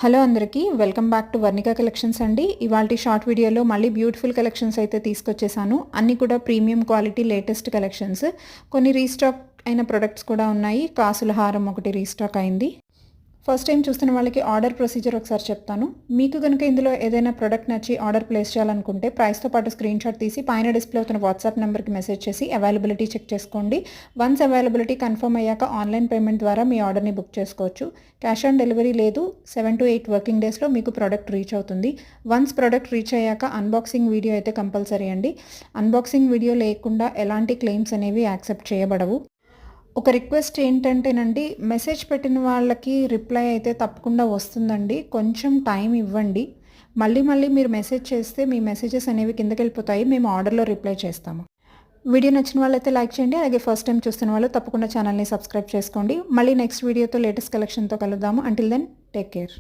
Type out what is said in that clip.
Hello అందరికీ welcome back to Varnika collections అండి. ఇవాల్టి షార్ట్ వీడియోలో మళ్ళీ బ్యూటిఫుల్ కలెక్షన్స్ అయితే తీసుకొచ్చేసాను. అన్నీ కూడా ప్రీమియం క్వాలిటీ లేటెస్ట్ కలెక్షన్స్. కొన్ని రీస్టాక్ అయిన ప్రొడక్ట్స్ కూడా ఉన్నాయి. కాసుల హారం ఒకటి రీస్టాక్ అయింది. ఫస్ట్ టైం చూస్తున్న వాళ్ళకి ఆర్డర్ ప్రొసీజర్ ఒకసారి చెప్తాను. మీకు కనుక ఇందులో ఏదైనా ప్రొడక్ట్ నచ్చి ఆర్డర్ ప్లేస్ చేయాలనుకుంటే ప్రైస్తో పాటు స్క్రీన్ షాట్ తీసి పైన డిస్ప్లే అవుతున్న వాట్సాప్ నెంబర్కి మెసేజ్ చేసి అవైలబిలిటీ చెక్ చేసుకోండి. వన్స్ అవైలబిలిటీ కన్ఫర్మ్ అయ్యాక ఆన్లైన్ పేమెంట్ ద్వారా మీ ఆర్డర్ని బుక్ చేసుకోవచ్చు. క్యాష్ ఆన్ డెలివరీ లేదు. 7 to 8 వర్కింగ్ డేస్లో మీకు ప్రోడక్ట్ రీచ్ అవుతుంది. వన్స్ ప్రోడక్ట్ రీచ్ అయ్యాక అన్బాక్సింగ్ వీడియో అయితే కంపల్సరీ అండి. అన్బాక్సింగ్ వీడియో లేకుండా ఎలాంటి క్లెయిమ్స్ అనేవి యాక్సెప్ట్ చేయబడవు. ఒక రిక్వెస్ట్ ఏంటంటేనండి, మెసేజ్ పెట్టిన వాళ్ళకి రిప్లై అయితే తప్పకుండా వస్తుందండి. కొంచెం టైం ఇవ్వండి. మళ్ళీ మీరు మెసేజ్ చేస్తే మీ మెసేజెస్ అనేవి కిందకి వెళ్ళిపోతాయి. మేము ఆర్డర్లో రిప్లై చేస్తాము. వీడియో నచ్చిన వాళ్ళైతే లైక్ చేయండి. అలాగే ఫస్ట్ టైం చూస్తున్న వాళ్ళు తప్పకుండా ఛానల్ని సబ్స్క్రైబ్ చేసుకోండి. మళ్ళీ నెక్స్ట్ వీడియోతో లేటెస్ట్ కలెక్షన్తో కలుద్దాము. Until then take care.